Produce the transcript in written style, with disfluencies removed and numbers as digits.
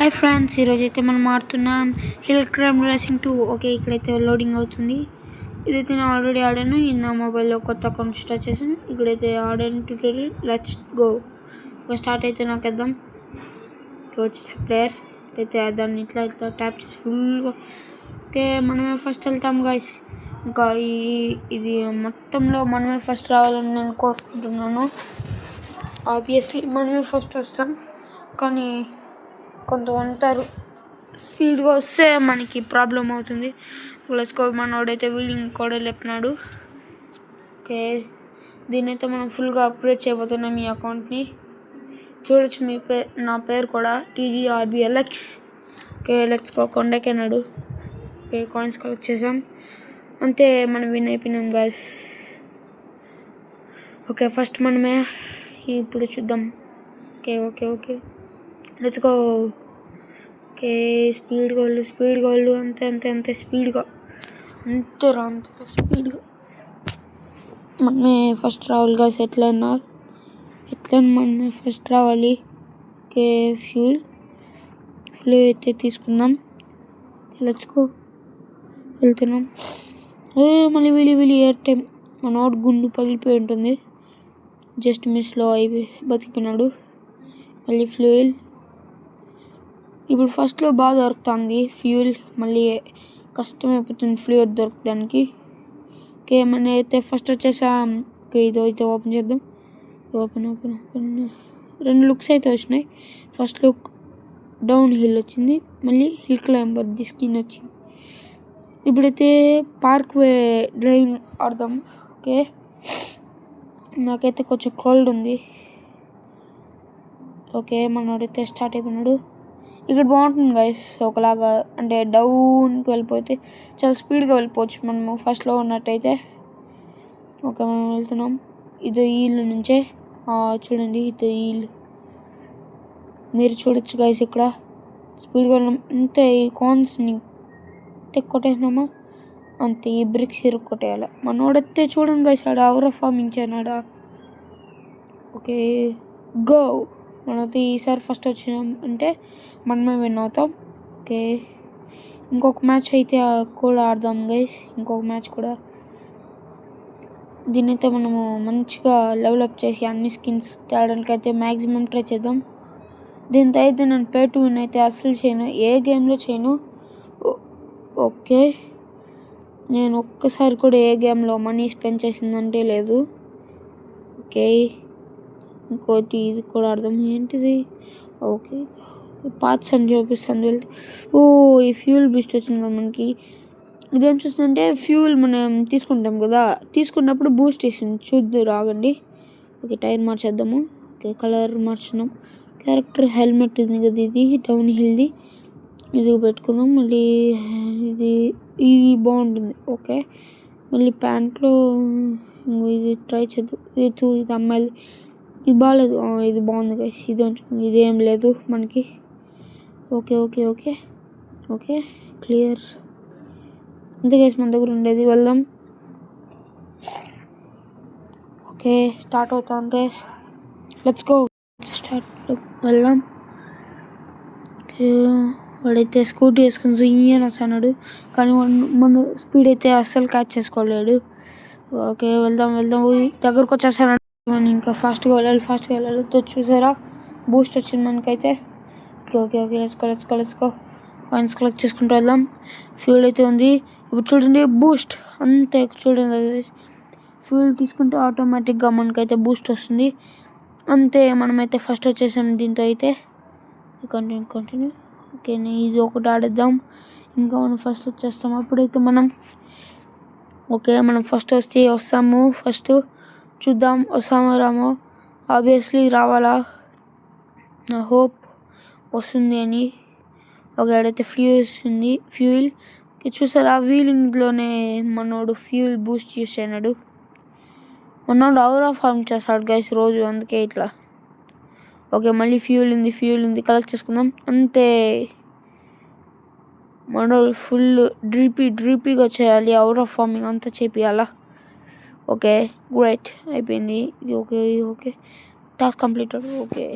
Hi friends, ఈరోజు అయితే మనం ఆడుతున్నాం హిల్ క్లైంబ్ రేసింగ్ 2. ఓకే, ఇక్కడైతే లోడింగ్ అవుతుంది. ఇదైతే నేను ఆల్రెడీ ఆడాను. ఇది నా మొబైల్లో కొత్త అకౌంట్ స్టార్ట్ చేశాను. ఇక్కడైతే ఆడాను ట్యూటోరియల్. Let's go. ఒక స్టార్ట్ అయితే నాకేద్దాం. వచ్చేసే ప్లేయర్స్ అయితే దాన్ని ఇట్లా ట్యాప్ చేసి ఫుల్గా అయితే మనమే ఫస్ట్ వెళ్తాం గైస్. ఇంకా ఇది మొత్తంలో మనమే ఫస్ట్ రావాలని నేను కోరుకుంటున్నాను. ఆబ్వియస్లీ మనమే ఫస్ట్ వస్తాం, కానీ కొంతమంది స్పీడ్గా వస్తే మనకి ప్రాబ్లం అవుతుంది. ప్లస్కో మనోడైతే వీలింగ్ కూడా లేపినాడు. ఓకే, దీన్నైతే మనం ఫుల్గా అప్గ్రేడ్ చేయబోతున్నాం ఈ అకౌంట్ని. చూడొచ్చు నా పేరు కూడా TGRBLX. Okay, let's go. కొండకెనాడు. ఓకే, కాయిన్స్ కలెక్ట్ చేసాం. అంతే, మనం విన్ అయిపోయినాం గైస్. ఓకే, ఫస్ట్ మనమే ఇప్పుడు చూద్దాం. Okay let's go. Okay, speed గోళ్ళు అంతే స్పీడ్గా అంతే స్పీడ్గా మనమే ఫస్ట్ రావాలి గైస్. ఎట్లయినా మనమే ఫస్ట్ రావాలి. ఓకే, ఫ్యూల్ అయితే తీసుకుందాం. Let's go. వెళ్తున్నాం. మళ్ళీ వీలి ఎయిర్ టైం మనోడు గుండు పగిలిపోయి ఉంటుంది. జస్ట్ మిస్లో అయి బతికిపోయినాడు. మళ్ళీ ఫ్యూయల్ ఇప్పుడు ఫస్ట్లో బాగా దొరుకుతుంది ఫ్యూయల్, మళ్ళీ కష్టమైపోతుంది ఫ్యూయల్ దొరకడానికి. ఓకే, మన అయితే ఫస్ట్ వచ్చేసాం. ఓకే, ఇదైతే ఓపెన్ చేద్దాం. ఓపెన్ 2 లుక్స్ అయితే వచ్చినాయి. ఫస్ట్ లుక్ డౌన్ హిల్ వచ్చింది, మళ్ళీ హిల్ క్లైంబర్ ది స్కిన్ వచ్చింది. ఇప్పుడైతే పార్క్వే డ్రైవింగ్ ఆడదాం. ఓకే, నాకైతే కొంచెం కోల్డ్ ఉంది. ఓకే, మనోడైతే స్టార్ట్ అయిపోయినాడు. ఇక్కడ బాగుంటుంది గైస్, ఒకలాగా అంటే డౌన్కి వెళ్ళిపోతే చాలా స్పీడ్గా వెళ్ళిపోవచ్చు మనము ఫస్ట్లో ఉన్నట్టయితే. ఓకే, మనం వెళ్తున్నాం. ఇది ఈల్ నుంచే చూడండి, ఇది ఈల్ మీరు చూడొచ్చు గైస్. ఇక్కడ స్పీడ్గా వెళ్ళాం. అంతే, ఈ కాన్స్ని కొట్టేసినామా, అంతే. ఈ బ్రిక్స్ కొట్టేయాలి. మనోడైతే చూడండి గైస్, ఆడ అవర్ ఫార్మింగ్ చేయనాడా. Okay, go. మనైతే ఈసారి ఫస్ట్ వచ్చినాం అంటే మనమే విన్ అవుతాం. ఓకే, ఇంకొక మ్యాచ్ అయితే కూడా ఆడదాం గైస్. ఇంకొక మ్యాచ్ కూడా. దీన్నైతే మనము మంచిగా డెవలప్ చేసి అన్ని స్కిన్స్ తేయడానికి అయితే మ్యాక్సిమం ట్రై చేద్దాం. దీంతో అయితే నేను పే టు విన్ అయితే అస్సలు చేయను, ఏ గేమ్లో చేయను. ఓకే, నేను ఒక్కసారి కూడా ఏ గేమ్లో మనీ స్పెండ్ చేసిందంటే లేదు. ఓకే, ఇంకోటి ఇది కూడా అర్థం ఏంటిది. ఓకే, పాత్స్ అని చూపిస్తుంది వెళ్తే. ఈ ఫ్యూల్ బూస్ట్ వచ్చింది కదా మనకి. ఇదేం చూస్తుందంటే ఫ్యూల్ మనం తీసుకుంటాం కదా, తీసుకున్నప్పుడు బూస్ట్ ఇస్తుంది. చూద్దు రాగండి. ఓకే, టైర్ మార్చేద్దాము. ఓకే, కలర్ మార్చున్నాం. క్యారెక్టర్ హెల్మెట్ ఉంది కదా, ఇది డౌన్ హిల్ది, ఇది పెట్టుకుందాం. మళ్ళీ ఇది బాగుంటుంది. ఓకే, మళ్ళీ ప్యాంట్లో ఇది ట్రై చేద్దాం. ఇది అమ్మాయిది, ఇది బాగాలేదు. ఇది బాగుంది గైస్, ఇది ఉంచుకుంది. ఇదేం లేదు మనకి. Okay clear. అంతే గైస్, మన దగ్గర ఉండేది. వెళ్దాం. ఓకే, స్టార్ట్ అవుతాం రేస్. Let's go. స్టార్ట్ వెళ్దాం. ఓకే, వాడైతే స్కూటీ వేసుకుని ఈయన వస్తున్నాడు, కానీ మన స్పీడ్ అయితే అస్సలు క్యాచ్ చేసుకోలేడు. ఓకే, వెళ్దాం. దగ్గరకు వచ్చేసాడు. మనం ఇంకా ఫాస్ట్గా వెళ్ళాలి. చూసారా, బూస్ట్ వచ్చింది మనకైతే. Okay let's go. Coins collect చేసుకుంటూ వెళ్దాం. ఫ్యూల్ అయితే ఉంది. ఇప్పుడు చూడండి, బూస్ట్ అంతే. చూడండి, ఫ్యూల్ తీసుకుంటే ఆటోమేటిక్గా మనకైతే బూస్ట్ వస్తుంది. అంతే, మనమైతే ఫస్ట్ వచ్చేసాం దీంతో అయితే. కంటిన్యూ. ఓకే, ఇది ఒకటి ఆడేద్దాం. ఇంకా మనం ఫస్ట్ వచ్చేస్తాం అప్పుడైతే మనం. ఓకే, మనం ఫస్ట్ వస్తాము. ఫస్ట్ చూద్దాం వస్తామో రామో. ఆబ్వియస్లీ రావాలా, నా హోప్ వస్తుంది అని. ఒక ఆడైతే ఫ్యూయల్ చూసారా, వీలింగ్లోనే మనోడు ఫ్యూయల్ బూస్ట్ యూస్ అయినాడు. మనోడు అవర్ ఫార్మ్ చేస్తాడు గైస్ రోజు, అందుకే ఇట్లా. ఓకే, మళ్ళీ ఫ్యూయల్ ఉంది కలెక్ట్ చేసుకుందాం. అంతే, మనోడు ఫుల్ డ్రీపీగా చేయాలి. అవర్ ఫార్మింగ్ అంతా చేపియాలా. ఓకే, గ్రేట్ అయిపోయింది ఇది. Okay task completed. ఓకే.